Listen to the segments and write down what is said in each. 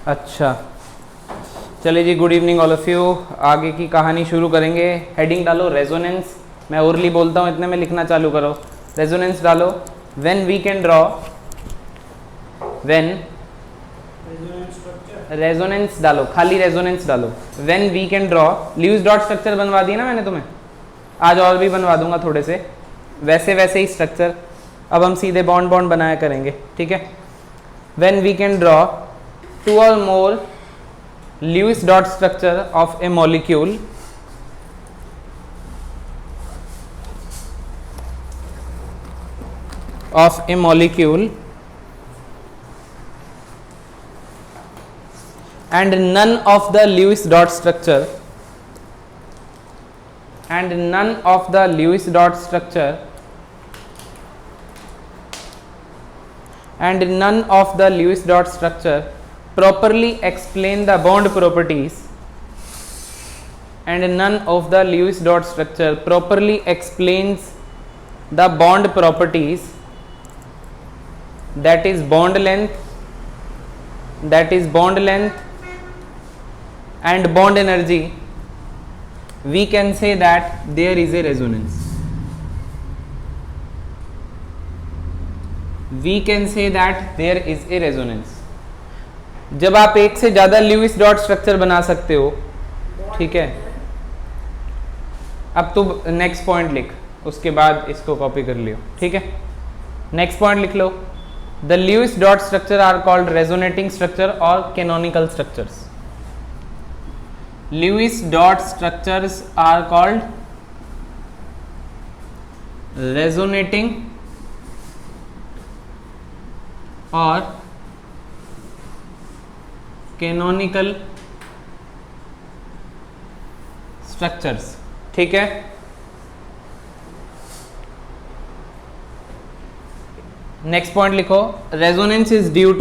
अच्छा चलिए जी, good evening all of you. आगे की कहानी शुरू करेंगे। हेडिंग डालो रेजोनेंस। मैं ओरली बोलता हूँ, इतने में लिखना चालू करो। रेजोनेंस डालो। When we can draw, when resonance डालो, खाली रेजोनेंस डालो। When we can draw, Lewis dot structure बनवा दिया ना मैंने तुम्हें, आज और भी बनवा दूंगा थोड़े से, वैसे वैसे ही स्ट्रक्चर। अब हम सीधे बॉन्ड बॉन्ड बनाया करेंगे, ठीक है। When we can draw two और more Lewis dot structure of a molecule and none of the Lewis dot structure properly explain the bond properties and none of the Lewis dot structure properly explains the bond properties, that is bond length and bond energy, we can say that there is a resonance. जब आप एक से ज्यादा Lewis dot structure बना सकते हो, ठीक है। अब तू नेक्स्ट पॉइंट लिख, उसके बाद इसको कॉपी कर लियो, ठीक है। नेक्स्ट पॉइंट लिख लो। The Lewis dot structure are called resonating structure और canonical structures. Lewis dot structures are called resonating और कैनोनिकल स्ट्रक्चर्स, ठीक है। नेक्स्ट पॉइंट लिखो। Resonance is due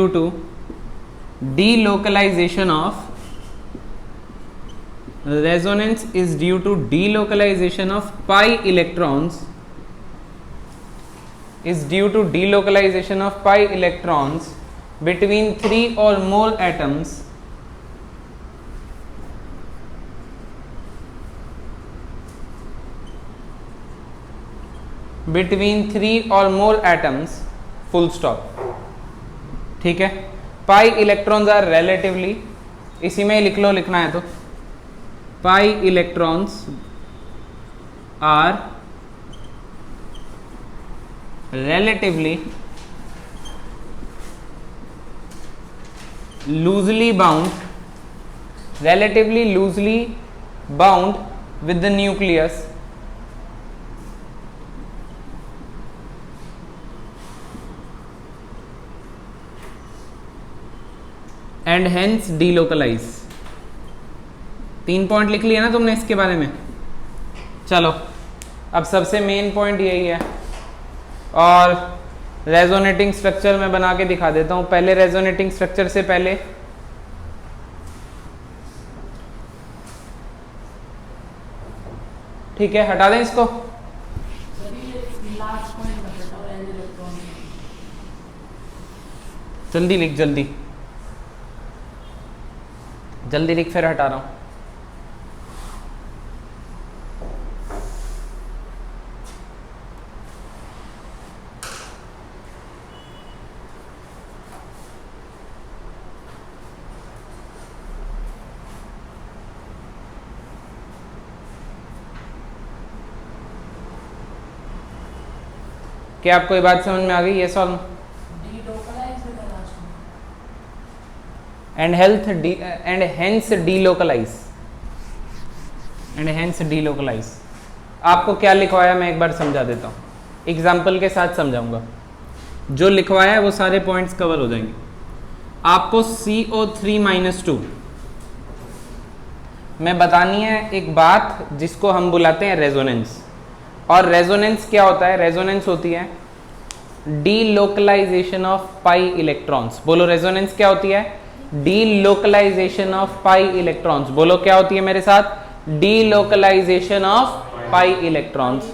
to delocalization of resonance is due to delocalization of pi electrons between three or more atoms full stop, ठीक है। पाई electrons are relatively, इसी में ही लिख लो, लिखना है तो pi electrons are relatively loosely bound with the nucleus and hence delocalize। 3 point लिख लिया ना तुमने इसके बारे में। चलो अब सबसे मेन पॉइंट यही है, और रेजोनेटिंग स्ट्रक्चर मैं बना के दिखा देता हूं। पहले रेजोनेटिंग स्ट्रक्चर से पहले ठीक है, हटा दें इसको। जल्दी लिख, जल्दी लिख, फिर हटा रहा हूं। क्या आपको ये बात समझ में आ गई? ये सॉल्व एंड हेंस delocalize। आपको क्या लिखवाया मैं एक बार समझा देता हूँ, एग्जाम्पल के साथ समझाऊंगा। जो लिखवाया है वो सारे पॉइंट्स कवर हो जाएंगे। आपको CO3-2 में बतानी है एक बात जिसको हम बुलाते हैं रेजोनेंस। और रेजोनेंस क्या होता है? रेजोनेंस होती है डीलोकलाइजेशन ऑफ पाई इलेक्ट्रॉन्स। बोलो रेजोनेंस क्या होती है? Delocalization of pi electrons. बोलो क्या होती है मेरे साथ? Delocalization of pi electrons.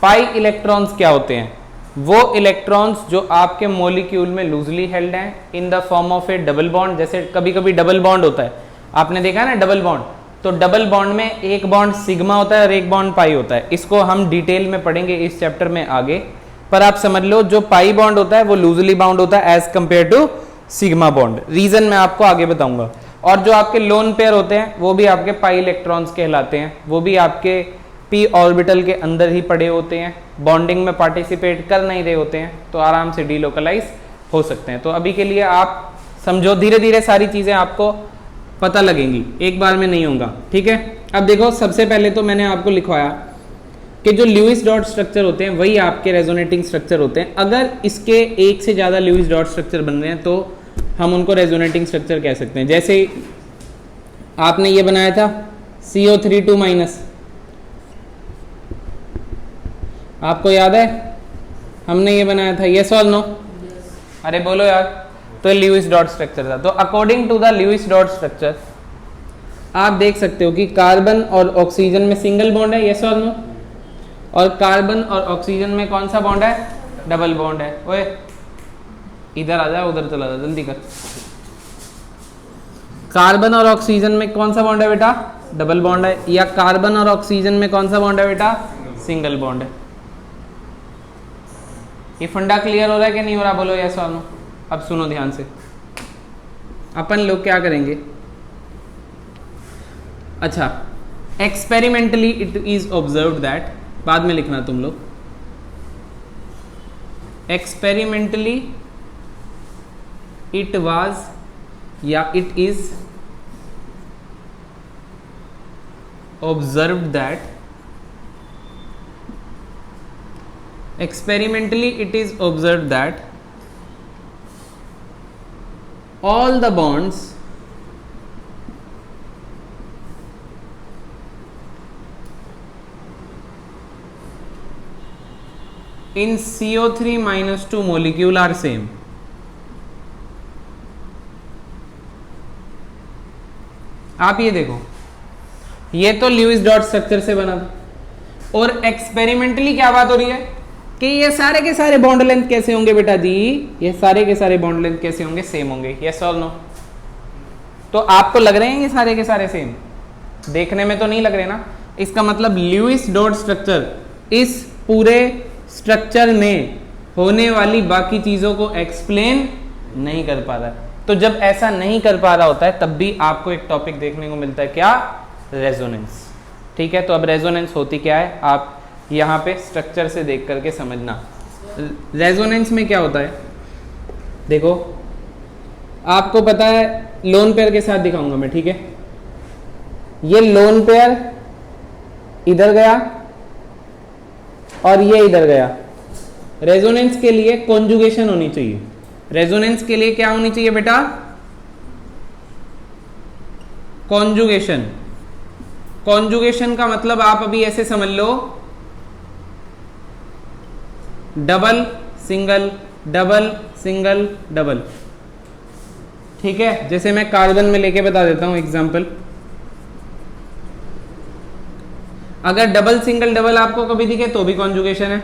Pi electrons क्या होते हैं? वो इलेक्ट्रॉन्स जो आपके मॉलिक्यूल में लूजली हेल्ड हैं in the form of A double bond. जैसे कभी कभी डबल बॉन्ड होता है, आपने देखा है ना डबल बॉन्ड, तो डबल बॉन्ड में एक बॉन्ड सिग्मा होता है और एक बॉन्ड पाई होता है। इसको हम डिटेल में पढ़ेंगे इस चैप्टर में आगे, पर आप समझ लो जो पाई बॉन्ड होता है वो लूजली बाउंड होता है as compare to sigma bond. Reason मैं आपको आगे बताऊंगा। और जो आपके लोन पेयर होते हैं वो भी आपके पाई इलेक्ट्रॉन्स कहलाते हैं, वो भी आपके पी ऑर्बिटल के अंदर ही पड़े होते हैं, बॉन्डिंग में पार्टिसिपेट कर नहीं रहे होते हैं, तो आराम से डीलोकलाइज हो सकते हैं। तो अभी के लिए आप समझो, धीरे धीरे सारी चीजें आपको पता लगेंगी, एक बार में नहीं होगा, ठीक है। अब देखो, सबसे पहले तो मैंने आपको लिखवाया कि जो ल्यूइस डॉट स्ट्रक्चर होते हैं वही आपके रेजोनेटिंग स्ट्रक्चर होते हैं। अगर इसके एक से ज्यादा ल्यूइस डॉट स्ट्रक्चर बन रहे हैं तो हम उनको रेजोनेटिंग स्ट्रक्चर कह सकते हैं। जैसे आपने ये बनाया था CO3 -, आपको याद है हमने ये बनाया था, यस और नो? अरे बोलो यार। तो ल्यूइस डॉट स्ट्रक्चर था। तो according to the Lewis dot structure आप देख सकते हो कि कार्बन और ऑक्सीजन में सिंगल बॉन्ड है, यस और नो? और कार्बन और ऑक्सीजन में कौन सा बॉन्ड है? डबल बॉन्ड है। ओए इधर आ जा, उधर चला जा, जल्दी कर। कार्बन और ऑक्सीजन में कौन सा बॉन्ड है बेटा? डबल बॉन्ड है। या कार्बन और ऑक्सीजन में कौन सा बॉन्ड है बेटा? सिंगल बॉन्ड है। ये फंडा क्लियर हो रहा है कि नहीं हो रहा? बोलो यस और नो। अब सुनो ध्यान से, अपन लोग क्या करेंगे। अच्छा, experimentally it is observed that, बाद में लिखना तुम लोग, एक्सपेरिमेंटली इट वाज या it is observed that, experimentally it is observed that all the bonds in CO3 - 2 molecule are same। आप ये देखो, ये तो ल्यूइस डॉट स्ट्रक्चर से बना था, और एक्सपेरिमेंटली क्या बात हो रही है कि ये सारे के सारे बॉन्ड लेंथ कैसे होंगे बेटा जी? ये सारे के सारे बॉन्ड लेंथ कैसे होंगे? सेम होंगे, यस और नो? तो आपको लग रहे हैं ये सारे के सारे सेम? देखने में तो नहीं लग रहे ना। इसका मतलब ल्यूइस डॉट स्ट्रक्चर इस पूरे स्ट्रक्चर में होने वाली बाकी चीजों को एक्सप्लेन नहीं कर पा रहा है। तो जब ऐसा नहीं कर पा रहा होता है तब भी आपको एक टॉपिक देखने को मिलता है, क्या? रेजोनेंस। ठीक है, तो अब रेजोनेंस होती क्या है आप यहाँ पे स्ट्रक्चर से देख करके समझना। रेजोनेंस में क्या होता है, देखो आपको पता है, लोन पेयर के साथ दिखाऊंगा मैं, ठीक है। ये लोन पेयर इधर गया और ये इधर गया। रेजोनेंस के लिए कॉन्जुगेशन होनी चाहिए। रेजोनेंस के लिए क्या होनी चाहिए बेटा? कॉन्जुगेशन। कॉन्जुगेशन का मतलब आप अभी ऐसे समझ लो, double single double single double, ठीक है। जैसे मैं कार्बन में लेके बता देता हूं एग्जांपल। अगर डबल सिंगल डबल आपको कभी दिखे तो भी कॉन्जुगेशन है,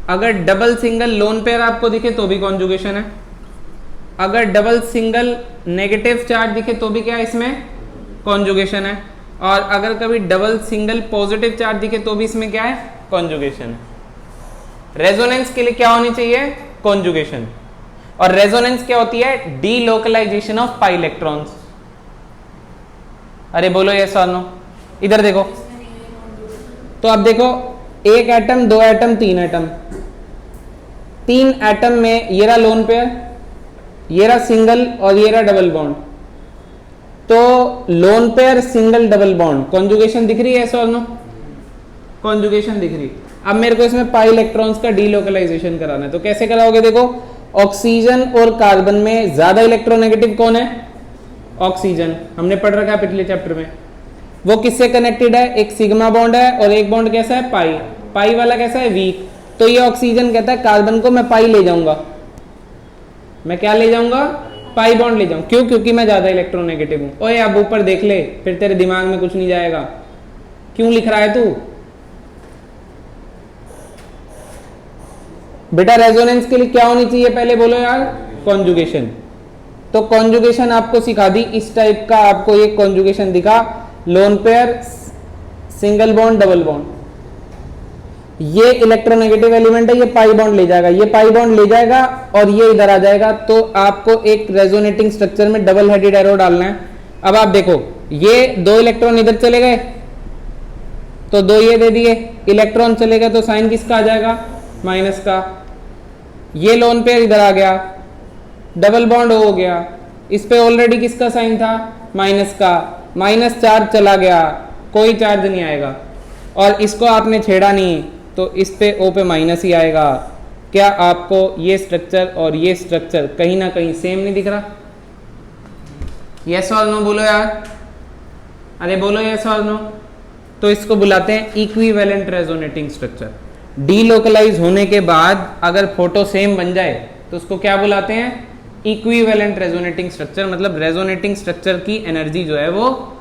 अगर डबल सिंगल लोन पेयर आपको दिखे तो भी कॉन्जुगेशन है, अगर डबल सिंगल नेगेटिव चार्ज दिखे तो भी क्या इसमें कॉन्जुगेशन है, और अगर कभी डबल सिंगल पॉजिटिव चार्ज दिखे तो भी इसमें क्या है? कॉन्जुगेशन है। रेजोनेंस के लिए क्या होनी चाहिए? कॉन्जुगेशन। और रेजोनेंस क्या होती है? Delocalization of pi electrons. अरे बोलो यस और नो। इधर देखो, तो अब देखो, एक एटम, दो एटम, तीन एटम, तीन एटम में ये रहा लोन पेयर, ये रहा सिंगल और ये रहा डबल बॉन्ड। तो lone pair single double bond, conjugation दिख रही है यस और नो? कॉन्जुगेशन दिख रही। अब मेरे को इसमें पाई इलेक्ट्रॉन्स का डीलोकलाइजेशन कराना है, तो कैसे कराओगे? देखो, ऑक्सीजन और कार्बन में ज्यादा इलेक्ट्रोनेगेटिव कौन है? ऑक्सीजन। हमने पढ़ रखा है पिछले चैप्टर में। वो किससे कनेक्टेड है? एक सिग्मा बॉन्ड है और एक बॉन्ड कैसा है? पाई। पाई वाला कैसा है? वीक। तो ये ऑक्सीजन कहता है कार्बन को मैं पाई ले जाऊंगा, मैं क्या ले जाऊंगा? पाई बॉन्ड ले जाऊं। क्यों? क्योंकि मैं ज्यादा इलेक्ट्रोनेगेटिव हूं। ओए अब ऊपर देख ले, फिर तेरे दिमाग में कुछ नहीं जाएगा। क्यों लिख रहा है तू? बेटा रेजोनेंस के लिए क्या होनी चाहिए पहले बोलो यार, कॉन्जुगेशन। तो कॉन्जुगेशन आपको सिखा दी, इस टाइप का आपको एक कॉन्जुगेशन दिखा, lone pair, single bond, double bond. ये इलेक्ट्रोनेगेटिव एलिमेंट है, ये पाई बॉन्ड ले जाएगा, ये पाई बॉन्ड ले जाएगा और ये इधर आ जाएगा। तो आपको एक रेजोनेटिंग स्ट्रक्चर में डबल हेडेड एरो डालना है। अब आप देखो, ये 2 इलेक्ट्रॉन इधर चले गए तो 2 ये दे दिए, इलेक्ट्रॉन चले गए तो साइन किसका आ जाएगा, माइनस का। ये लोन पेयर इधर आ गया, डबल बॉन्ड हो गया, इस पे ऑलरेडी किसका साइन था, माइनस का, माइनस चार्ज चला गया, कोई चार्ज नहीं आएगा। और इसको आपने छेड़ा नहीं तो इस पे O पे माइनस ही आएगा। क्या आपको ये स्ट्रक्चर और ये स्ट्रक्चर कहीं ना कहीं सेम नहीं दिख रहा? यस और नो बोलो यार, अरे बोलो यस और नो। तो इसको बुलाते हैं इक्विवेलेंट रेजोनेटिंग स्ट्रक्चर। डीलोकलाइज होने के बाद अगर फोटो सेम बन जाए तो उसको क्या बुलाते हैं, इक्विवेलेंट रेजोनेटिंग स्ट्रक्चर। मतलब रेजोनेटिंग स्ट्रक्चर की एनर्जी जो है वो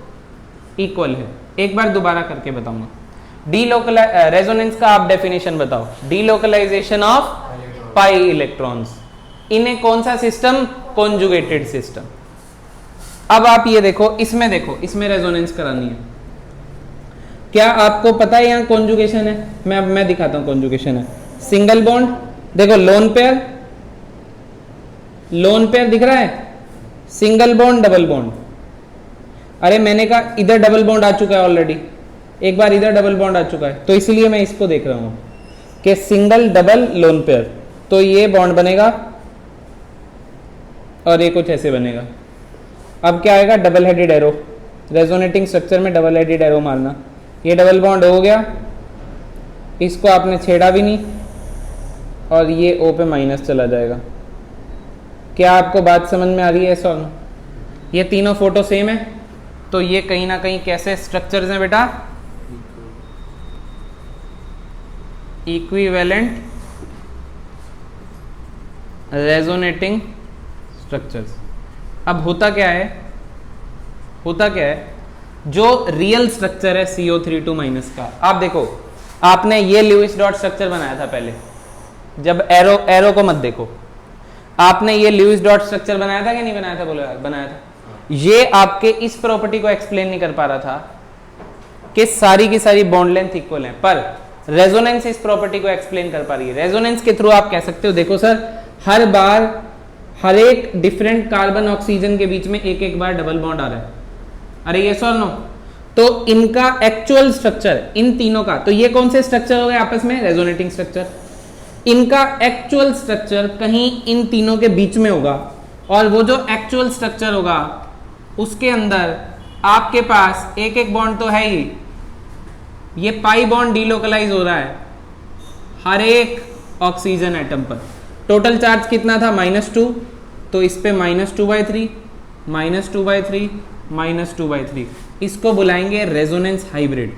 इक्वल है। एक बार दोबारा करके बताऊंगा। रेजोनेंस का आप डेफिनेशन बताओ, delocalization of pi electrons in a कौन सा सिस्टम, कॉन्जुगेटेड सिस्टम। अब आप ये देखो, इसमें रेजोनेंस करानी है। क्या आपको पता है यहाँ कॉन्जुगेशन है? मैं दिखाता हूं कॉन्जुगेशन है। सिंगल बॉन्ड, देखो लोन पेयर दिख रहा है, सिंगल बॉन्ड, डबल बॉन्ड। अरे मैंने कहा इधर डबल बॉन्ड आ चुका है ऑलरेडी, एक बार इधर डबल बॉन्ड आ चुका है, तो इसलिए मैं इसको देख रहा हूं कि सिंगल डबल लोन पेयर। तो ये बॉन्ड बनेगा और ये कुछ ऐसे बनेगा। अब क्या आएगा, double headed arrow. Resonating structure में डबल हेडेड एरो मारना। ये डबल बॉन्ड हो गया, इसको आपने छेड़ा भी नहीं और ये O पे माइनस चला जाएगा। क्या आपको बात समझ में आ रही है? सॉल्व, ये तीनों फोटो सेम है तो ये कहीं ना कहीं कैसे स्ट्रक्चर्स हैं बेटा, इक्विवेलेंट रेजोनेटिंग स्ट्रक्चर्स। अब होता क्या है, जो रियल स्ट्रक्चर है CO32 माइनस का, आप देखो आपने ये ल्यूइस डॉट स्ट्रक्चर बनाया था पहले, जब एरो को मत देखो, आपने ये ल्यूइस डॉट स्ट्रक्चर बनाया था कि नहीं बनाया था? बोलो यार, बनाया था। ये आपके इस प्रॉपर्टी को एक्सप्लेन नहीं कर पा रहा था कि सारी की सारी बॉन्ड लेंथ इक्वल है, पर रेजोनेंस इस प्रॉपर्टी को एक्सप्लेन कर पा रही है। रेजोनेंस के थ्रू आप कह सकते हो, देखो सर, हर बार हर एक डिफरेंट कार्बन ऑक्सीजन के बीच में एक एक बार डबल बॉन्ड आ रहा है। अरे ये सर नो, तो इनका एक्चुअल स्ट्रक्चर इन तीनों का, तो ये कौन से स्ट्रक्चर हो गए आपस में, रेजोनेटिंग स्ट्रक्चर। इनका एक्चुअल स्ट्रक्चर कहीं इन तीनों के बीच में होगा और वो जो एक्चुअल स्ट्रक्चर होगा उसके अंदर आपके पास एक एक बॉन्ड तो है ही, ये पाई बॉन्ड डीलोकलाइज हो रहा है हर एक ऑक्सीजन एटम पर। टोटल चार्ज कितना था, -2, तो इस पे -2/3, -2/3, -2/3। इसको बुलाएंगे रेजोनेंस हाइब्रिड।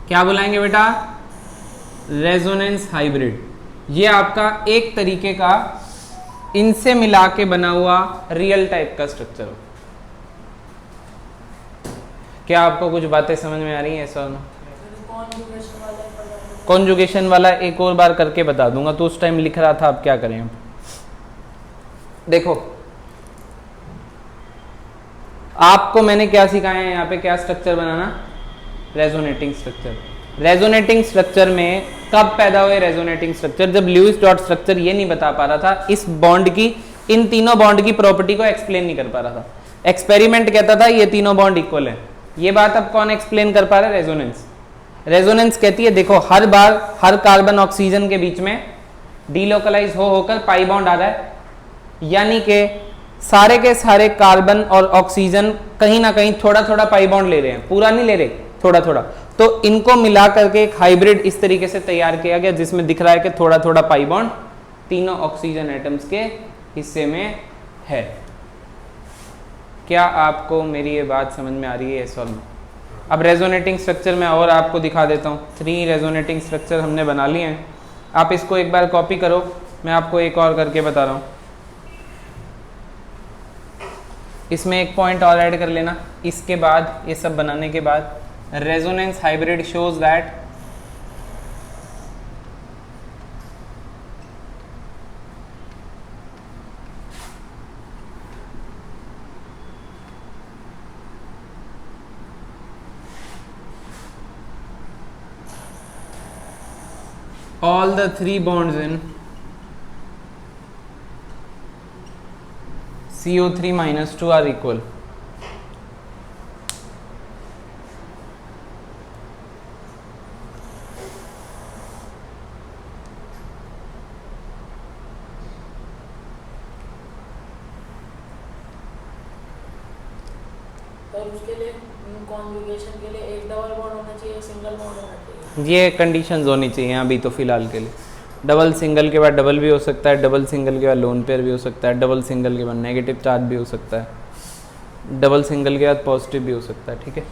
क्या बुलाएंगे बेटा, रेजोनेंस हाइब्रिड। ये आपका एक तरीके का इनसे मिला के बना हुआ रियल टाइप का स्ट्रक्चर हो। क्या आपको कुछ बातें समझ में आ रही हैं? सर कॉन्जुगेशन वाला एक और बार करके बता दूंगा, तो उस टाइम लिख रहा था, अब क्या करें। देखो आपको मैंने क्या सिखाया है यहाँ पे, क्या स्ट्रक्चर बनाना, रेजोनेटिंग स्ट्रक्चर। रेजोनेटिंग स्ट्रक्चर में कब पैदा हुए रेजोनेटिंग स्ट्रक्चर, जब ल्यूइस डॉट स्ट्रक्चर ये नहीं बता पा रहा था, इस बॉन्ड की, इन तीनों बॉन्ड की प्रॉपर्टी को एक्सप्लेन नहीं कर पा रहा था। एक्सपेरिमेंट कहता था ये तीनों बॉन्ड इक्वल है। ये बात अब कौन एक्सप्लेन कर पा रहा है, रेजोनेंस। रेजोनेंस कहती है देखो हर बार हर कार्बन ऑक्सीजन के बीच में डीलोकलाइज होकर पाई बॉन्ड आ रहा है, यानी कि सारे के सारे कार्बन और ऑक्सीजन कहीं ना कहीं थोड़ा थोड़ा पाई बॉन्ड ले रहे हैं, पूरा नहीं ले रहे, थोड़ा थोड़ा। तो इनको मिला करके एक हाइब्रिड इस तरीके से तैयार किया गया जिसमें दिख रहा है कि थोड़ा थोड़ा पाई बॉन्ड तीनों ऑक्सीजन एटम्स के हिस्से में है। क्या आपको मेरी ये बात समझ में आ रही है? सॉल्व। अब रेजोनेटिंग स्ट्रक्चर में और आपको दिखा देता हूँ। 3 रेजोनेटिंग स्ट्रक्चर हमने बना लिए हैं। आप इसको एक बार कॉपी करो, मैं आपको एक और करके बता रहा हूँ। इसमें एक पॉइंट और ऐड कर लेना। इसके बाद, ये सब बनाने के बाद, resonance hybrid shows that all the three bonds in CO3 minus 2 are equal. और उसके लिए कॉन्जुगेशन के लिए एक डबल बॉन्ड होना चाहिए, सिंगल बॉन्ड होना चाहिए। ये कंडीशंस होनी चाहिए अभी तो फिलहाल के लिए। डबल सिंगल के बाद डबल भी हो सकता है, डबल सिंगल के बाद लोन पेयर भी हो सकता है, डबल सिंगल के बाद नेगेटिव चार्ज भी हो सकता है, डबल सिंगल के बाद पॉजिटिव भी हो सकता है। ठीक है,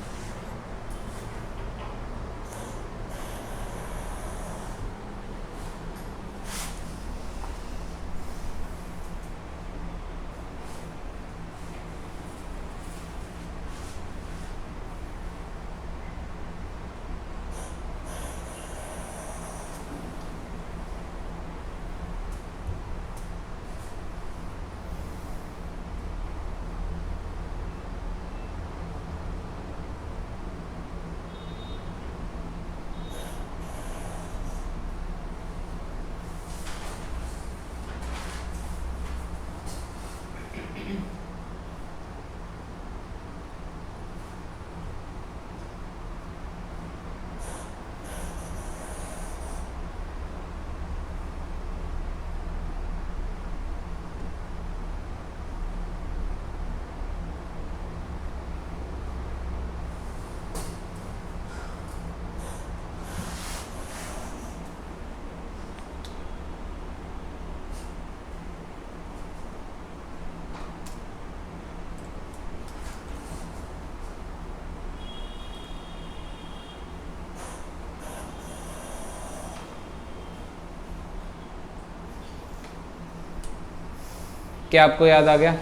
क्या आपको याद आ गया?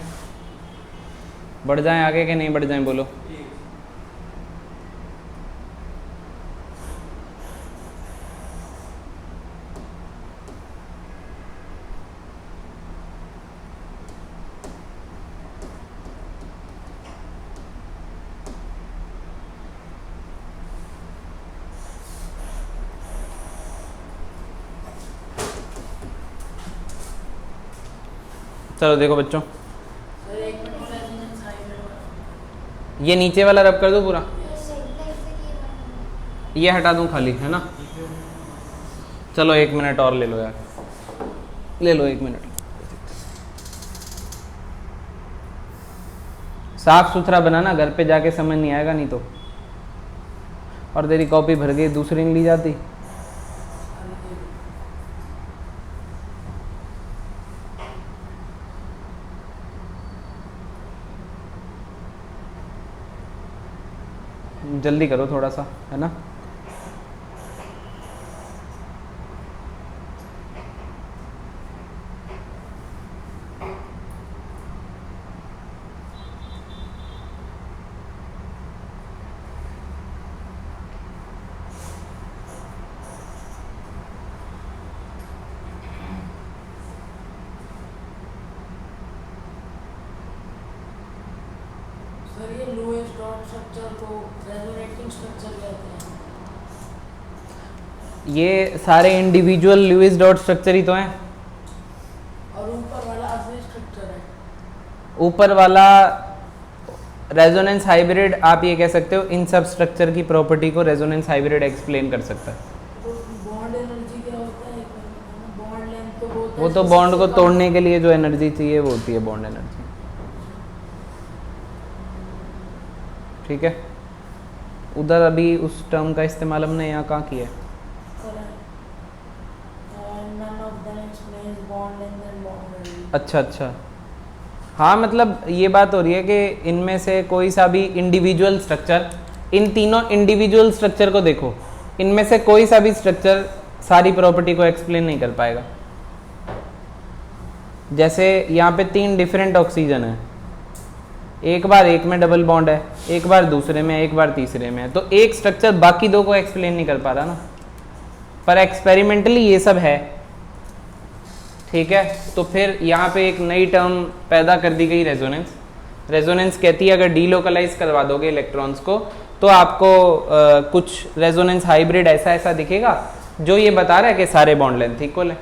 बढ़ जाएं आगे कि नहीं बढ़ जाएं, बोलो। चलो देखो बच्चों, सर एक मिनट में रेजोनेंस हाइब्रिड ये नीचे वाला रब कर दो पूरा, ये हटा दूं खाली, है ना। चलो 1 मिनट और ले लो यार, ले लो 1 मिनट। साफ सुथरा बनाना, घर पे जाके समझ नहीं आएगा नहीं तो। और तेरी कॉपी भर गई, दूसरी नहीं ली जाती। जल्दी करो थोड़ा सा, है ना। सर ये लोएस्ट डॉट स्ट्रक्चर को रेजोनेटिंग स्ट्रक्चर कहते हैं। ये सारे इंडिविजुअल लुईस डॉट स्ट्रक्चर ही तो हैं। और ऊपर वाला असली स्ट्रक्चर है। ऊपर वाला रेजोनेंस हाइब्रिड, आप ये कह सकते हो इन सब स्ट्रक्चर की प्रॉपर्टी को रेजोनेंस हाइब्रिड एक्सप्लेन कर सकता है। तो बॉन्ड एनर्जी क्या होता है? बॉन्ड लेंथ तो वो वो तो बॉन्ड को तोड़ने के लिए जो एनर्जी चाहिए वो होती है बॉन्ड एनर्जी। ठीक है, उधर अभी उस टर्म का इस्तेमाल हमने यहाँ कहाँ किया है? अच्छा अच्छा, हाँ मतलब ये बात हो रही है कि इनमें से कोई सा भी इंडिविजुअल स्ट्रक्चर, इन तीनों इंडिविजुअल स्ट्रक्चर को देखो, इनमें से कोई सा भी स्ट्रक्चर सारी प्रॉपर्टी को एक्सप्लेन नहीं कर पाएगा। जैसे यहाँ पे 3 डिफरेंट ऑक्सीजन है, एक बार एक में डबल बॉन्ड है, एक बार दूसरे में, एक बार तीसरे में है, तो एक स्ट्रक्चर बाकी 2 को एक्सप्लेन नहीं कर पा रहा ना, पर एक्सपेरिमेंटली ये सब है। ठीक है, तो फिर यहाँ पे एक नई टर्म पैदा कर दी गई, रेजोनेंस। रेजोनेंस कहती है अगर डीलोकलाइज करवा दोगे इलेक्ट्रॉन्स को तो आपको कुछ रेजोनेंस हाइब्रिड ऐसा ऐसा दिखेगा जो ये बता रहा है कि सारे बॉन्ड लेंथ इक्वल है।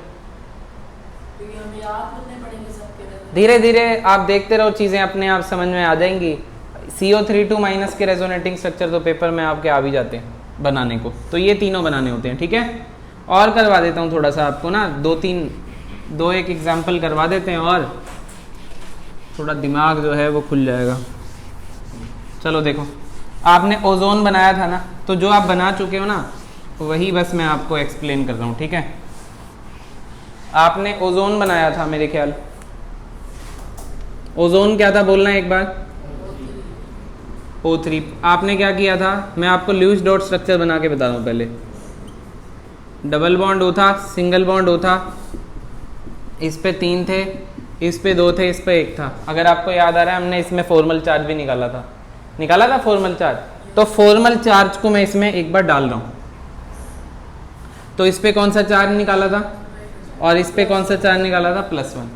क्योंकि हमें याद करने पड़ेंगे सबके। धीरे धीरे आप देखते रहो, चीज़ें अपने आप समझ में आ जाएंगी। CO32 माइनस के रेजोनेटिंग स्ट्रक्चर तो पेपर में आपके आ भी जाते हैं बनाने को, तो ये तीनों बनाने होते हैं, ठीक है। और करवा देता हूँ थोड़ा सा आपको ना, दो एक एग्जाम्पल करवा देते हैं और थोड़ा दिमाग जो है वो खुल जाएगा। चलो देखो, आपने ओजोन बनाया था ना, तो जो आप बना चुके हो ना वही बस मैं आपको एक्सप्लेन कर रहा हूँ, ठीक है। आपने ओजोन बनाया था मेरे ख्याल, ओजोन क्या था बोलना एक बार, O3। आपने क्या किया था, मैं आपको ल्यूइस डॉट स्ट्रक्चर बना के बता रहा हूँ। पहले डबल बॉन्ड O था, सिंगल बॉन्ड O था, इस पे 3 थे, इस पे 2 थे, इस पे 1 था। अगर आपको याद आ रहा है हमने इसमें फॉर्मल चार्ज भी निकाला था फॉर्मल चार्ज। तो फॉर्मल चार्ज को मैं इसमें एक बार डाल रहा हूँ, तो इस पे कौन सा चार्ज निकाला था और इस पे कौन सा चार्ज निकाला था, +1।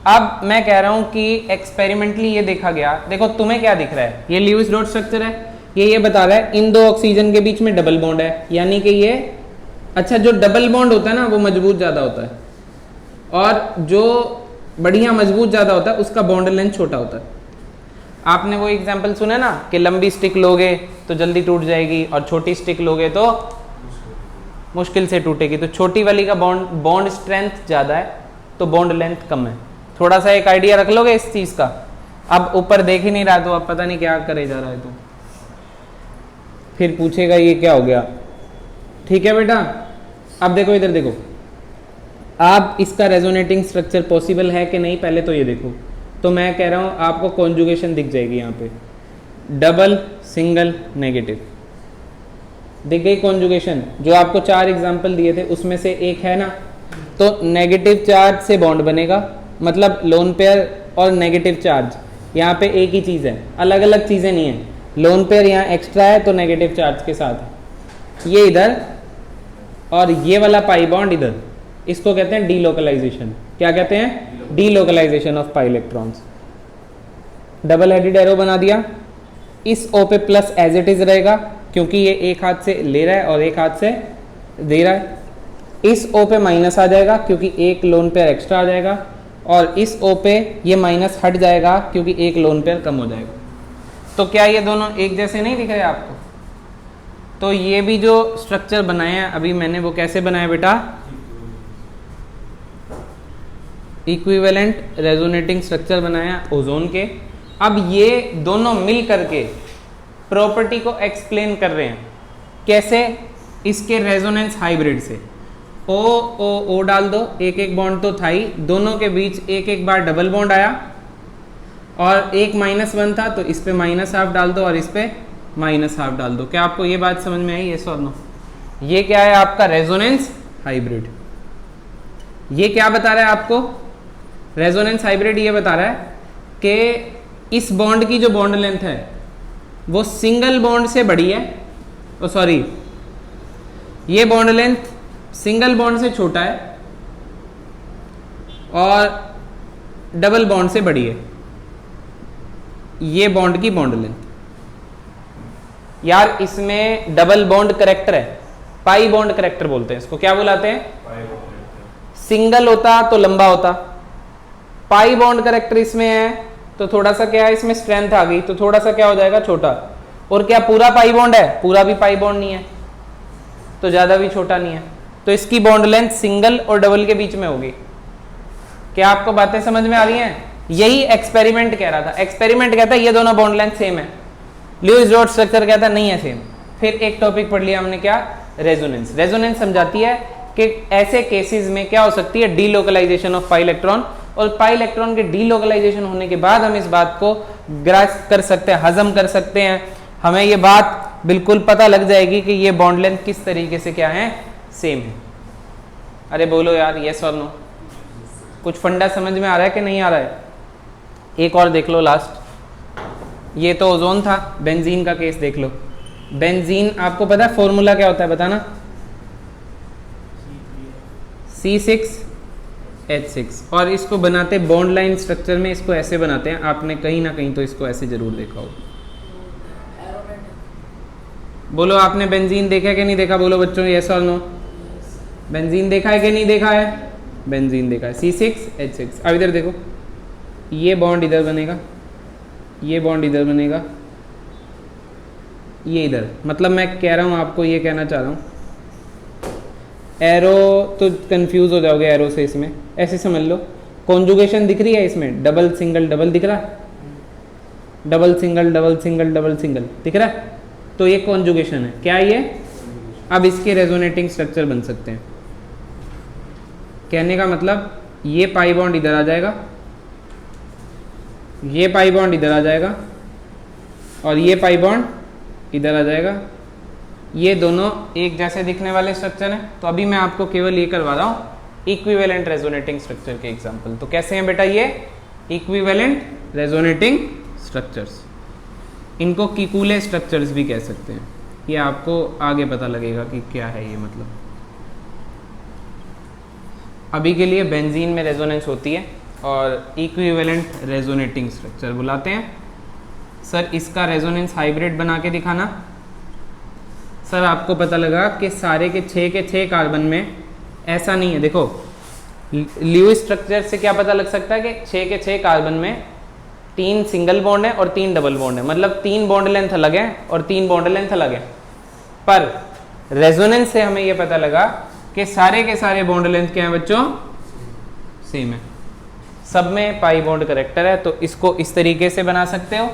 अब मैं कह रहा हूँ कि एक्सपेरिमेंटली ये देखा गया, देखो तुम्हें क्या दिख रहा है, ये ल्यूइस डॉट स्ट्रक्चर है, ये बता रहा है इन दो ऑक्सीजन के बीच में डबल बॉन्ड है, यानी कि ये अच्छा जो डबल बॉन्ड होता है ना वो मजबूत ज़्यादा होता है, और जो बढ़िया मजबूत ज़्यादा होता है उसका बॉन्ड लेंथ छोटा होता है। आपने वो एग्जाम्पल सुना ना कि लंबी स्टिक लोगे तो जल्दी टूट जाएगी और छोटी स्टिक लोगे तो मुश्किल से टूटेगी। तो छोटी वाली का बॉन्ड स्ट्रेंथ ज़्यादा है तो बॉन्ड लेंथ कम है। थोड़ा सा एक आइडिया रख लोगे इस चीज़ का। अब ऊपर देख ही नहीं रहा तो अब पता नहीं क्या करे जा रहा है, तो फिर पूछेगा ये क्या हो गया। ठीक है बेटा, अब देखो इधर देखो, आप इसका रेजोनेटिंग स्ट्रक्चर पॉसिबल है कि नहीं पहले तो ये देखो। तो मैं कह रहा हूँ आपको कॉन्जुगेशन दिख जाएगी यहाँ पे, डबल सिंगल नेगेटिव दिख गई कॉन्जुगेशन। जो आपको 4 एग्जाम्पल दिए थे उसमें से एक है ना, तो नेगेटिव चार्ज से बॉन्ड बनेगा, मतलब लोन पेयर और नेगेटिव चार्ज यहाँ पे एक ही चीज़ है, अलग अलग चीज़ें नहीं है। लोन पेयर यहाँ एक्स्ट्रा है तो नेगेटिव चार्ज के साथ है, ये इधर और ये वाला पाई बॉन्ड इधर, इसको कहते हैं डीलोकलाइजेशन। क्या कहते हैं? Delocalization of pi electrons. Double headed arrow बना दिया, इस O पे प्लस एज इट इज रहेगा क्योंकि ये एक हाथ से ले रहा है और एक हाथ से दे रहा है। इस O पे माइनस आ जाएगा क्योंकि एक लोन पेयर एक्स्ट्रा आ जाएगा, और इस O पे ये माइनस हट जाएगा क्योंकि एक लोन पेयर कम हो जाएगा। तो क्या ये दोनों एक जैसे नहीं दिख रहे आपको? तो ये भी जो स्ट्रक्चर बनाए हैं अभी मैंने, वो कैसे बनाया बेटा? इक्विवेलेंट रेजोनेटिंग स्ट्रक्चर बनाया ओजोन के। अब ये दोनों मिल करके प्रॉपर्टी को एक्सप्लेन कर रहे हैं। कैसे? इसके रेजोनेंस हाइब्रिड से। ओ ओ ओ डाल दो, एक एक बॉन्ड तो था ही, दोनों के बीच एक एक बार डबल बॉन्ड आया और एक -1 था तो इस पे -½ डाल दो और इस पे -½ डाल दो। क्या आपको ये बात समझ में आई? ये और नो? ये क्या है आपका रेजोनेंस हाइब्रिड। ये क्या बता रहा है आपको? रेजोनेंस हाइब्रिड ये बता रहा है कि इस बॉन्ड की जो बॉन्ड लेंथ है वो सिंगल बॉन्ड से बड़ी है, सॉरी ये बॉन्ड लेंथ सिंगल बॉन्ड से छोटा है और डबल बॉन्ड से बड़ी है। ये बॉन्ड की बॉन्ड लेंथ यार, इसमें डबल बॉन्ड करेक्टर है, पाई बॉन्ड करेक्टर बोलते हैं इसको। क्या बुलाते हैं? सिंगल होता तो लंबा होता, पाई बॉन्ड करेक्टर इसमें है तो थोड़ा सा क्या है, इसमें स्ट्रेंथ आ गई तो थोड़ा सा क्या हो जाएगा, छोटा। और क्या पूरा पाई बॉन्ड है? पूरा भी पाई बॉन्ड नहीं है तो ज्यादा भी छोटा नहीं है, तो इसकी बॉन्ड लेंथ सिंगल और डबल के बीच में होगी। क्या आपको बातें समझ में आ रही हैं? यही एक्सपेरिमेंट कह रहा था। एक्सपेरिमेंट कहता है ये दोनों बॉन्ड लेंथ सेम है, ल्यूइस डॉट स्ट्रक्चर कहता है नहीं है सेम। फिर एक टॉपिक पढ़ लिया हमने, क्या? रेजोनेंस। रेजोनेंस समझाती है कि ऐसे केसेस में क्या हो सकती है, डीलोकलाइजेशन ऑफ पाई इलेक्ट्रॉन, और पाई इलेक्ट्रॉन के डीलोकलाइजेशन होने के बाद हम इस बात को ग्रास्प कर सकते हैं, हजम कर सकते हैं। हमें ये बात बिल्कुल पता लग जाएगी कि ये बॉन्ड लेंथ किस तरीके से क्या है, सेम है। अरे बोलो यार, यस और नो? कुछ फंडा समझ में आ रहा है कि नहीं आ रहा है? एक और देख लो लास्ट। ये तो ओजोन था, बेंजीन का केस देख लो। बेंजीन आपको पता है फॉर्मूला क्या होता है, बताना? C6H6। और इसको बनाते बॉन्ड लाइन स्ट्रक्चर में, इसको ऐसे बनाते हैं। आपने कहीं ना कहीं तो इसको ऐसे जरूर देखा हो। बोलो आपने बेंजीन देखा कि नहीं देखा? बोलो बच्चों, यस और नो? बेंजीन देखा है कि नहीं देखा है? बेंजीन देखा है, C6H6। अब इधर देखो, ये बॉन्ड इधर बनेगा, ये बॉन्ड इधर बनेगा, ये इधर। मतलब मैं कह रहा हूँ आपको, ये कहना चाह रहा हूँ, एरो तो कंफ्यूज हो जाओगे एरो से, इसमें ऐसे समझ लो। कॉन्जुगेशन दिख रही है इसमें, डबल सिंगल डबल दिख रहा है, double single double single double single दिख रहा है, तो ये कॉन्जुगेशन है। क्या ये? अब इसके रेजोनेटिंग स्ट्रक्चर बन सकते हैं। कहने का मतलब ये पाई बॉन्ड इधर आ जाएगा, ये पाई बॉन्ड इधर आ जाएगा, और ये पाई बॉन्ड इधर आ जाएगा। ये दोनों एक जैसे दिखने वाले स्ट्रक्चर हैं। तो अभी मैं आपको केवल ये करवा रहा हूँ इक्विवेलेंट रेजोनेटिंग स्ट्रक्चर के एग्जांपल। तो कैसे हैं बेटा ये इक्विवेलेंट रेजोनेटिंग स्ट्रक्चर्स? इनको कीकूले स्ट्रक्चर्स भी कह सकते हैं। ये आपको आगे पता लगेगा कि क्या है ये मतलब। अभी के लिए बेंजीन में रेजोनेंस होती है और इक्विवेलेंट रेजोनेटिंग स्ट्रक्चर बुलाते हैं। सर इसका रेजोनेंस हाइब्रिड बना के दिखाना। सर आपको पता लगा कि सारे के 6 कार्बन में ऐसा नहीं है। देखो ल्यूइस स्ट्रक्चर से क्या पता लग सकता है कि 6 कार्बन में 3 सिंगल बॉन्ड है और 3 डबल बॉन्ड है, मतलब 3 बॉन्ड लेंथ अलग है और 3 बॉन्ड लेंथ अलग है। पर रेजोनेंस से हमें यह पता लगा कि सारे के सारे बॉन्ड लेंथ क्या है बच्चों? सेम है, सब में पाई बॉन्ड करेक्टर है। तो इसको इस तरीके से बना सकते हो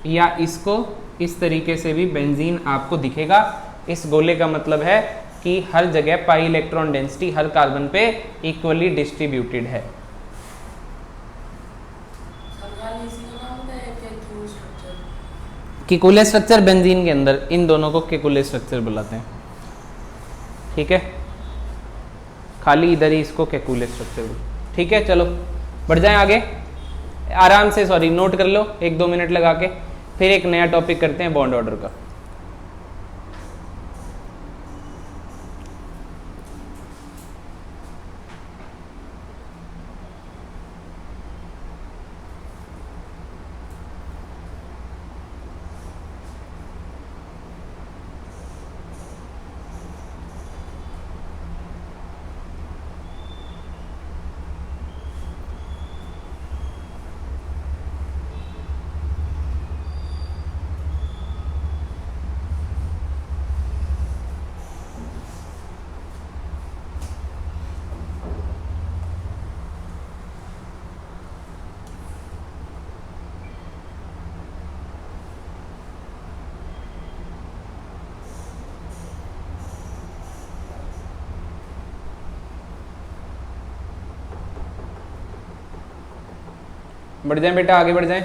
या इसको इस तरीके से भी बेंजीन आपको दिखेगा। इस गोले का मतलब है कि हर जगह पाई इलेक्ट्रॉन डेंसिटी हर कार्बन पे इक्वली डिस्ट्रीब्यूटेड है। कीकूले स्ट्रक्चर बेंजीन के अंदर, इन दोनों को कीकूले स्ट्रक्चर बुलाते हैं। ठीक है, खाली इधर ही इसको कीकूले स्ट्रक्चर। ठीक है, चलो बढ़ जाएं आगे आराम से। सॉरी, नोट कर लो 1-2 मिनट लगा के। फिर एक नया टॉपिक करते हैं बॉन्ड ऑर्डर का। बढ़ जाएं बेटा, आगे बढ़ जाएं।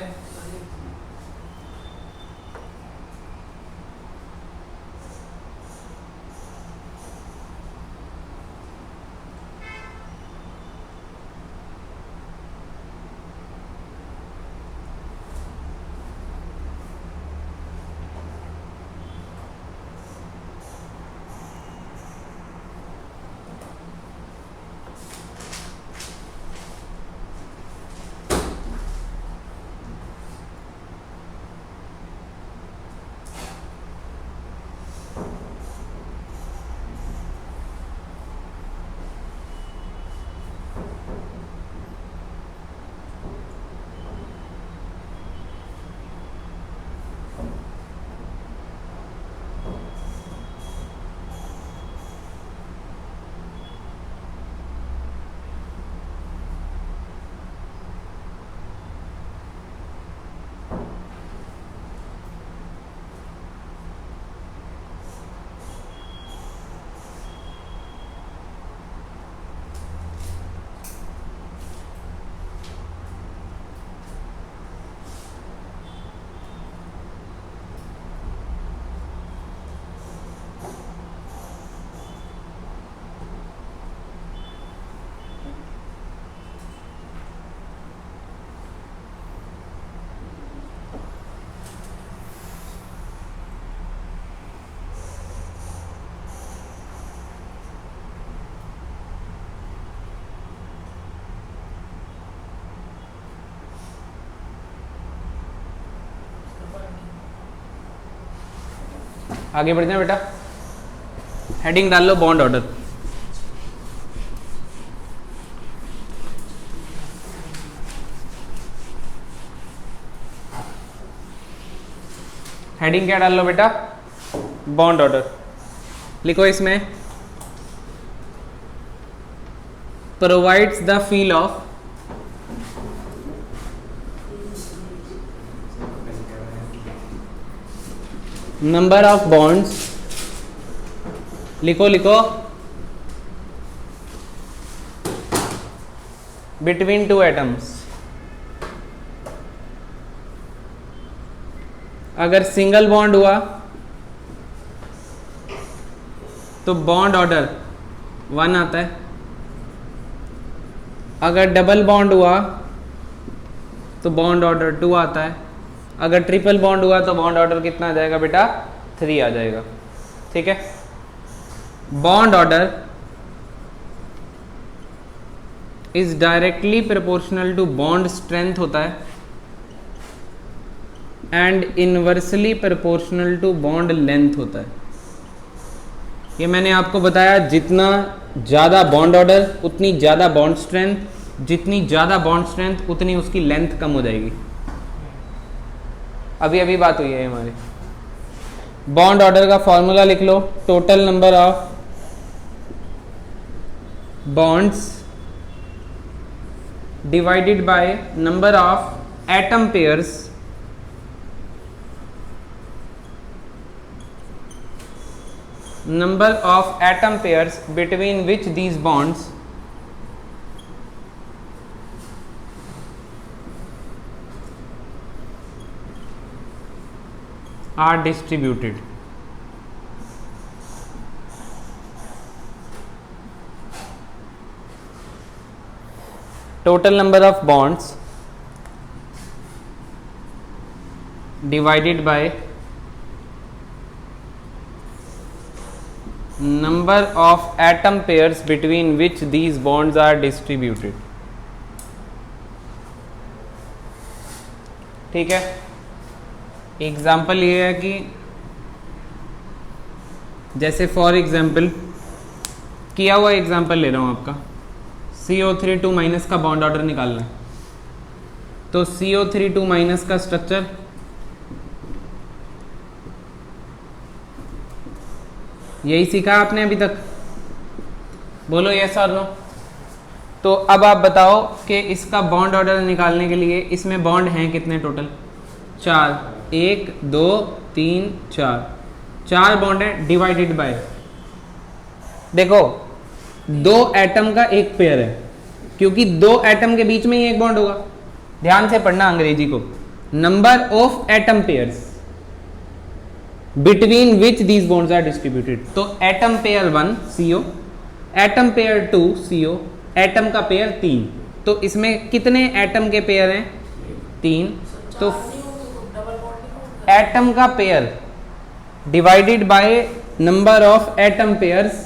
आगे बढ़ जाए बेटा, हेडिंग डाल लो बॉन्ड ऑर्डर। हेडिंग क्या डाल लो बेटा, बॉन्ड ऑर्डर। लिखो इसमें provides the feel of number of bonds, लिखो लिखो, बिटवीन टू एटम्स। अगर सिंगल बॉन्ड हुआ तो बॉन्ड ऑर्डर 1 आता है, अगर डबल बॉन्ड हुआ तो बॉन्ड ऑर्डर 2 आता है, अगर ट्रिपल बॉन्ड हुआ तो बॉन्ड ऑर्डर कितना आ जाएगा बेटा, 3 आ जाएगा। ठीक है, bond order is directly proportional to bond strength होता है and inversely proportional to bond length होता है। ये मैंने आपको बताया, जितना ज़्यादा बॉन्ड ऑर्डर उतनी ज़्यादा बॉन्ड स्ट्रेंथ, जितनी ज़्यादा बॉन्ड स्ट्रेंथ उतनी उसकी लेंथ कम हो जाएगी। अभी अभी बात हुई है हमारी। बॉन्ड ऑर्डर का फॉर्मूला लिख लो, total number of bonds divided by number of atom pairs number of atom pairs between which these bonds are distributed. Total number of bonds divided by number of atom pairs between which these bonds are distributed. ठीक है, example ये है कि जैसे for example किया हुआ example ले रहा हूँ आपका, CO3 माइनस का बॉन्ड ऑर्डर निकालना है। तो CO3 माइनस का स्ट्रक्चर यही सीखा आपने अभी तक, बोलो यस और नो। तो अब आप बताओ कि इसका बॉन्ड ऑर्डर निकालने के लिए इसमें बॉन्ड हैं कितने टोटल, 4, 1 2 3 4 बॉन्ड है डिवाइडेड बाय, देखो 2 एटम का एक पेयर है, क्योंकि 2 एटम के बीच में ही एक बॉन्ड होगा। ध्यान से पढ़ना अंग्रेजी को, number of atom pairs between which these bonds are distributed. तो atom pair 1 CO, atom pair 2 CO, atom का पेयर 3। तो इसमें कितने एटम के पेयर हैं, 3। तो एटम का pair divided by number of atom pairs,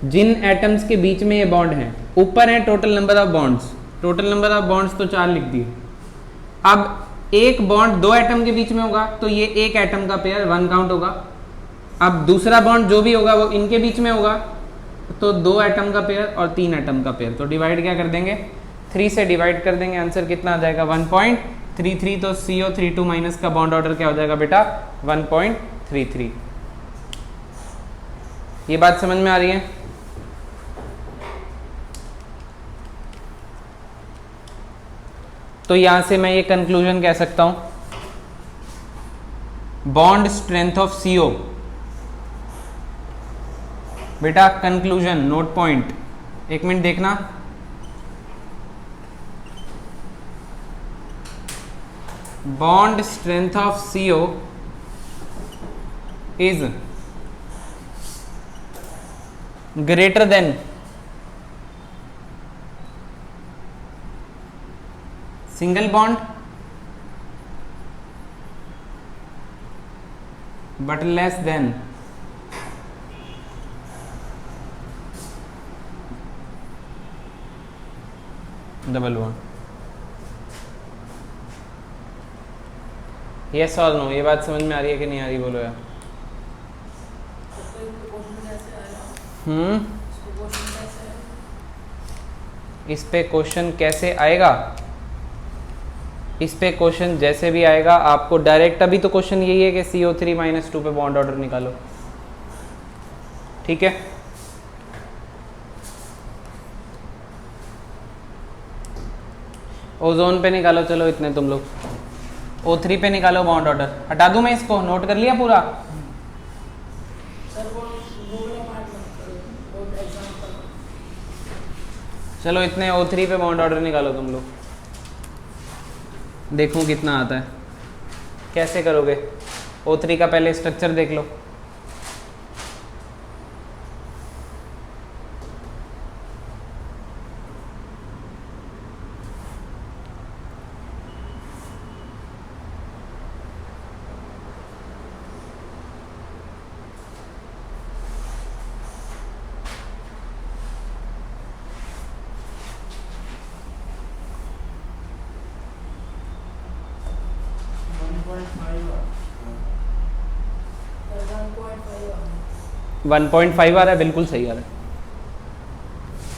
जिन एटम्स के बीच में ये बॉन्ड हैं। ऊपर है total number of bonds, total number of bonds तो 4 लिख दिए। अब एक बॉन्ड 2 एटम के बीच में होगा तो ये एक एटम का पेयर 1 काउंट होगा। अब दूसरा बॉन्ड जो भी होगा वो इनके बीच में होगा, तो 2 एटम का पेयर और 3 एटम का पेयर। तो डिवाइड क्या कर देंगे, 3 से डिवाइड कर देंगे, आंसर कितना आ जाएगा 1.33। तो CO3 माइनस का बॉन्ड ऑर्डर क्या हो जाएगा बेटा, 1.33। ये बात समझ में आ रही है। तो यहां से मैं ये कंक्लूजन कह सकता हूं, बॉन्ड स्ट्रेंथ ऑफ CO, बेटा कंक्लूजन नोट पॉइंट, 1 मिनट देखना, bond strength of CO is greater than single bond but less than double bond. Yes और नो, ये बात समझ में आ रही है कि नहीं आ रही, बोलो यार। इस पे क्वेश्चन कैसे आएगा, इस पे क्वेश्चन जैसे भी आएगा आपको डायरेक्ट, अभी तो क्वेश्चन यही है कि CO3-2 पे बॉन्ड ऑर्डर निकालो, ठीक है। ओजोन पे निकालो, चलो इतने तुम लोग। O3 पे निकालो बॉन्ड ऑर्डर, हटा दूं मैं इसको, नोट कर लिया पूरा। सर वो गूगल मार्क मत करो, वो एग्जांपल। चलो इतने O3 पे बॉन्ड ऑर्डर निकालो तुम लोग, देखूं कितना आता है। कैसे करोगे? O3 का पहले स्ट्रक्चर देख लो। सर 1.5 1.5 आ रहा है, बिल्कुल सही आ रहा है।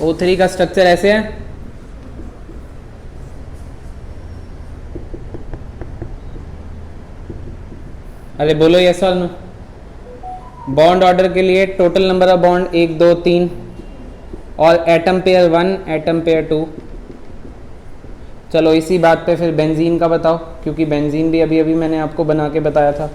O3 का स्ट्रक्चर ऐसे है, अरे बोलो यस और नो। बॉन्ड ऑर्डर के लिए टोटल नंबर ऑफ बॉन्ड 1 2 3 और एटम पेयर 1 एटम पेयर 2। चलो इसी बात पे फिर बेंजीन का बताओ, क्योंकि बेंजीन भी अभी अभी मैंने आपको बना के बताया था।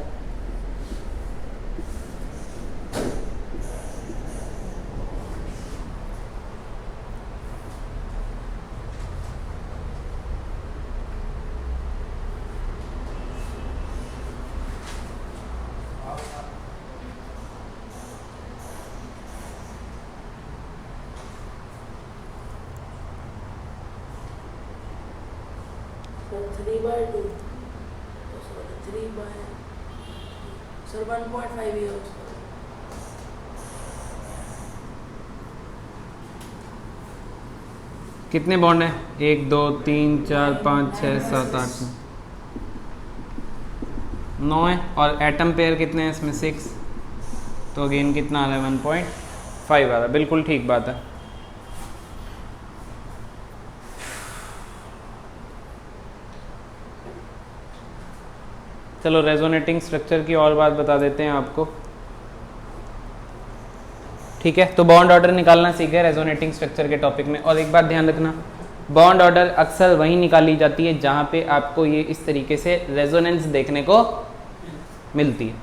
तो 3/2, तो सॉरी 3 बाय, सर 1.5 ही है उसका। कितने बॉन्ड हैं? 1 2 3 4 5 6 7 8 9 है, और एटम पेयर कितने हैं इसमें? 6। तो अगेन कितना आ रहा है? 1.5 आ रहा है, बिल्कुल ठीक बात है। चलो रेजोनेटिंग स्ट्रक्चर की और बात बता देते हैं आपको, ठीक है। तो बॉन्ड ऑर्डर निकालना सीखे रेजोनेटिंग स्ट्रक्चर के टॉपिक में। और एक बात ध्यान रखना, बॉन्ड ऑर्डर अक्सर वहीं निकाली जाती है जहाँ पे आपको ये इस तरीके से रेजोनेंस देखने को मिलती है,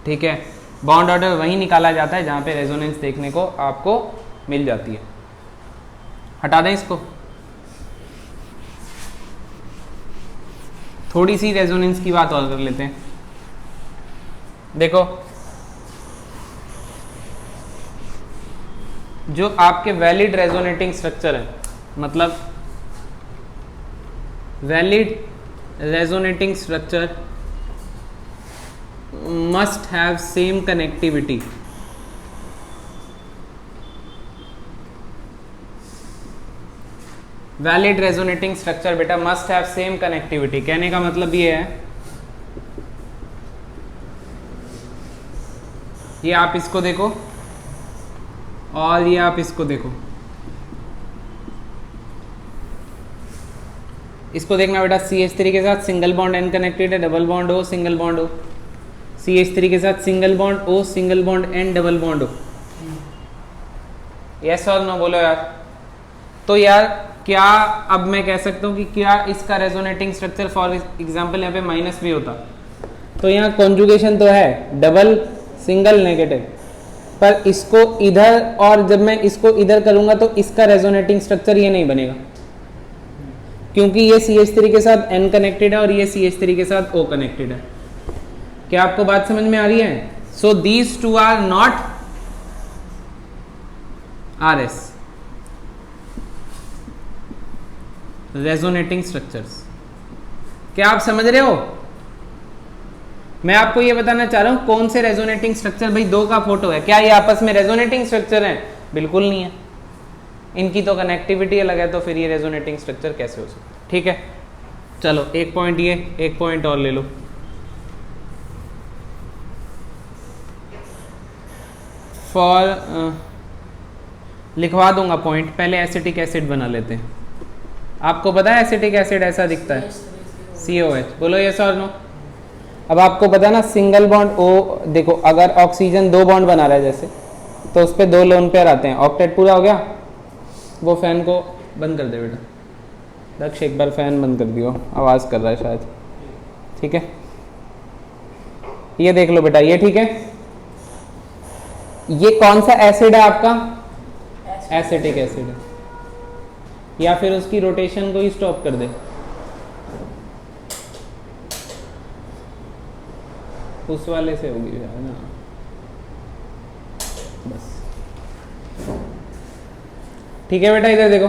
ठीक है। बॉन्ड ऑर्डर वहीं निकाला जाता है जहाँ पे रेजोनेंस देखने को आपको मिल जाती है। हटा दें इसको, थोड़ी सी रेजोनेंस की बात और कर लेते हैं। देखो जो आपके वैलिड रेजोनेटिंग स्ट्रक्चर है, मतलब valid resonating structure must have same connectivity. Valid resonating structure बेटा मस्ट हैव सेम कनेक्टिविटी। कहने का मतलब ये है, ये आप इसको देखो और ये आप इसको देखो, इसको देखना बेटा। CH3 के साथ सिंगल बॉन्ड N कनेक्टेड है, double bond O single bond O। CH3 के साथ single bond O single bond N double bond O। Yes और नो बोलो यार। तो यार क्या अब मैं कह सकता हूँ कि क्या इसका रेजोनेटिंग स्ट्रक्चर फॉर एग्जांपल यहाँ पे माइनस भी होता, तो यहाँ कॉन्जुगेशन तो है डबल सिंगल नेगेटिव, पर इसको इधर और जब मैं इसको इधर करूंगा तो इसका रेजोनेटिंग स्ट्रक्चर ये नहीं बनेगा, क्योंकि ये CH3 के साथ N कनेक्टेड है और ये CH3 के साथ O कनेक्टेड है। क्या आपको बात समझ में आ रही है? So these two are not RS resonating structures. क्या आप समझ रहे हो? मैं आपको ये बताना चाह रहा हूं कौन से रेजोनेटिंग स्ट्रक्चर, भाई दो का फोटो है, क्या ये आपस में रेजोनेटिंग स्ट्रक्चर है? बिल्कुल नहीं है, इनकी तो कनेक्टिविटी अलग है, तो फिर ये रेजोनेटिंग स्ट्रक्चर कैसे हो सकता है? ठीक है, चलो एक पॉइंट ये, एक पॉइंट और ले लो। फॉर लिखवा दूंगा पॉइंट, पहले एसिटिक एसिड बना लेते हैं। आपको पता है एसिटिक एसिड ऐसा दिखता है, COH, बोलो यस और नो। अब आपको पता है ना सिंगल बॉन्ड O, देखो अगर ऑक्सीजन 2 बॉन्ड बना रहा है जैसे, तो उस पर 2 लोन पेयर आते हैं, ऑक्टेट पूरा हो गया। वो फैन को बंद कर दे बेटा, दक्ष एक बार फैन बंद कर दियो, आवाज़ कर रहा है शायद, ठीक है। ये देख लो बेटा, ये ठीक है। ये कौन सा एसिड है आपका? एसिटिक एसिड है, या फिर उसकी रोटेशन को ही स्टॉप कर दे, उस वाले से होगी है ना, बस ठीक है बेटा। इधर देखो,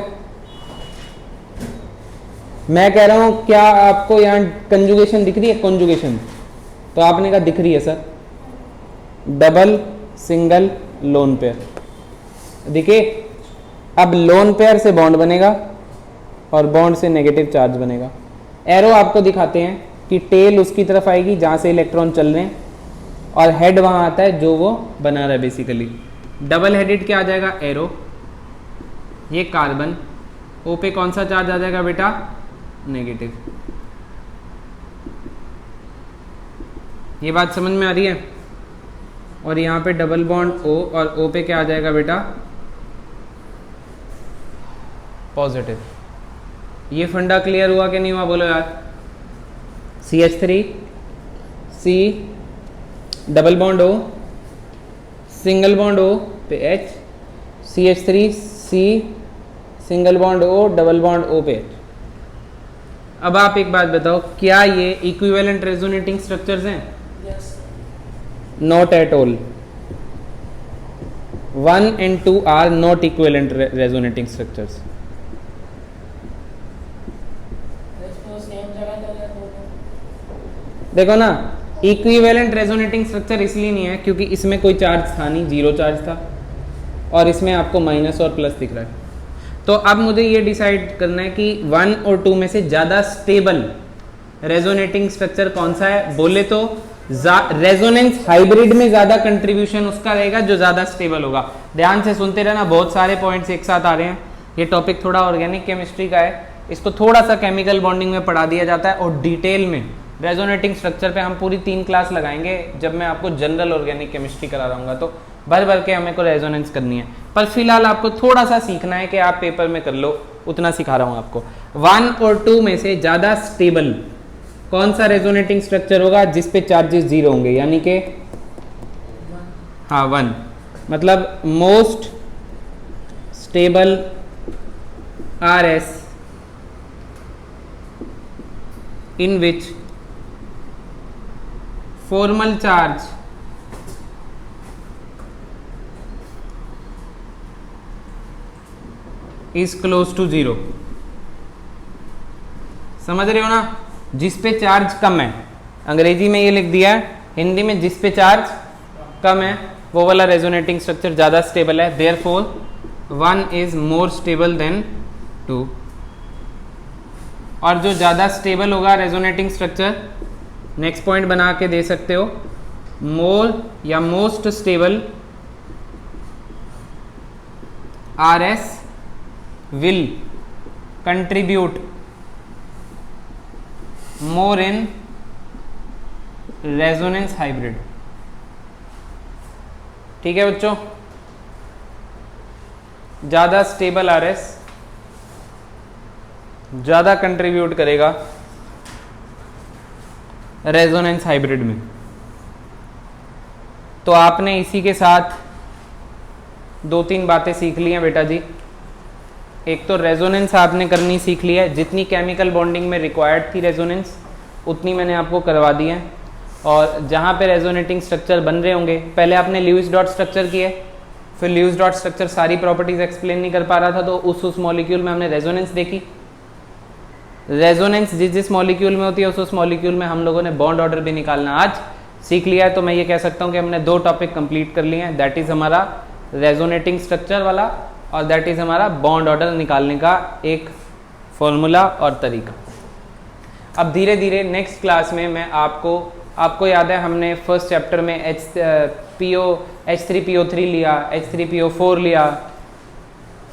मैं कह रहा हूं क्या आपको यहाँ कंजुगेशन दिख रही है? कॉन्जुगेशन तो आपने कहा दिख रही है sir, double single lone pair देखिए। अब लोन पेयर से बॉन्ड बनेगा और बॉन्ड से नेगेटिव चार्ज बनेगा। एरो आपको दिखाते हैं कि टेल उसकी तरफ आएगी जहाँ से इलेक्ट्रॉन चल रहे हैं, और हेड वहाँ आता है जो वो बना रहा है बेसिकली। डबल हेडेड क्या आ जाएगा? एरो। ये कार्बन, ओ पे कौन सा चार्ज आ जाएगा बेटा? नेगेटिव। ये बात समझ में आ रही है? और यहाँ पे डबल बॉन्ड O, और O पे क्या आ जाएगा बेटा? पॉजिटिव। ये फंडा क्लियर हुआ कि नहीं हुआ? बोलो यार। CH3 C, double bond O, single bond O पे H, CH3 C, single bond O, double bond O पे H। अब आप एक बात बताओ, क्या ये इक्विवेलेंट रेजोनेटिंग स्ट्रक्चर्स हैं? Not at all. 1 and 2 are not equivalent resonating structures. देखो ना, इक्विवेलेंट रेजोनेटिंग स्ट्रक्चर इसलिए नहीं है क्योंकि इसमें कोई चार्ज था नहीं, जीरो चार्ज था, और इसमें आपको माइनस और प्लस दिख रहा है। तो अब मुझे ये डिसाइड करना है कि 1 और 2 में से ज़्यादा स्टेबल रेजोनेटिंग स्ट्रक्चर कौन सा है। बोले तो रेजोनेंस हाइब्रिड में ज़्यादा कंट्रीब्यूशन उसका रहेगा जो ज़्यादा स्टेबल होगा। ध्यान से सुनते रहना, बहुत सारे पॉइंट्स एक साथ आ रहे हैं। ये टॉपिक थोड़ा ऑर्गेनिक केमिस्ट्री का है, इसको थोड़ा सा केमिकल बॉन्डिंग में पढ़ा दिया जाता है, और डिटेल में रेजोनेटिंग स्ट्रक्चर पे हम पूरी 3 क्लास लगाएंगे जब मैं आपको जनरल ऑर्गेनिक केमिस्ट्री करा रहा हूँगा। तो भर भर के हमें को रेजोनेंस करनी है, पर फिलहाल आपको थोड़ा सा सीखना है कि आप पेपर में कर लो, उतना सिखा रहा हूँ आपको। 1 और 2 में से ज़्यादा स्टेबल कौन सा रेजोनेटिंग स्ट्रक्चर होगा जिस पे चार्जेस 0 होंगे, यानी कि हाँ 1, मतलब most stable RS in which formal charge is close to 0। समझ रहे हो ना? जिस पे चार्ज कम है, अंग्रेजी में ये लिख दिया है, हिंदी में जिस पे चार्ज कम है वो वाला रेजोनेटिंग स्ट्रक्चर ज़्यादा स्टेबल है। Therefore 1 is more stable then 2। और जो ज़्यादा स्टेबल होगा रेजोनेटिंग स्ट्रक्चर, नेक्स्ट पॉइंट बना के दे सकते हो, मोर या most stable RS will contribute more in resonance hybrid। ठीक है बच्चों, ज़्यादा स्टेबल RS ज़्यादा कंट्रीब्यूट करेगा रेजोनेंस हाइब्रिड में। तो आपने इसी के साथ 2-3 बातें सीख ली हैं बेटा जी। एक तो रेजोनेंस आपने करनी सीख ली है, जितनी केमिकल बॉन्डिंग में रिक्वायर्ड थी रेजोनेंस उतनी मैंने आपको करवा दी है। और जहाँ पे रेजोनेटिंग स्ट्रक्चर बन रहे होंगे, पहले आपने ल्यूइस डॉट स्ट्रक्चर किए, फिर ल्यूइस डॉट स्ट्रक्चर सारी प्रॉपर्टीज एक्सप्लेन नहीं कर पा रहा था, तो उस मॉलिक्यूल में हमने रेजोनेंस देखी। रेजोनेंस जिस मॉलिक्यूल में होती है उस मॉलिक्यूल में हम लोगों ने बॉन्ड ऑर्डर भी निकालना आज सीख लिया है। तो मैं ये कह सकता हूँ कि हमने 2 टॉपिक कंप्लीट कर लिए हैं, दैट इज़ हमारा रेजोनेटिंग स्ट्रक्चर वाला, और दैट इज़ हमारा बॉन्ड ऑर्डर निकालने का एक फॉर्मूला और तरीका। अब धीरे धीरे नेक्स्ट क्लास में मैं आपको याद है हमने फर्स्ट चैप्टर में H3PO3 लिया, H3PO4 लिया,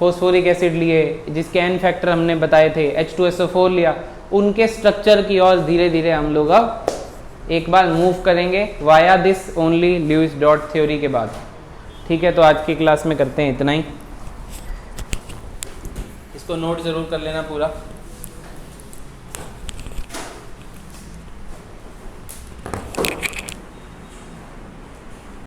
फॉस्फोरिक एसिड लिए जिसके एन फैक्टर हमने बताए थे, H2SO4 लिया, उनके स्ट्रक्चर की ओर धीरे धीरे हम लोग अब एक बार मूव करेंगे via this only Lewis dot theory के बाद। ठीक है, तो आज की क्लास में करते हैं इतना ही। इसको नोट ज़रूर कर लेना पूरा।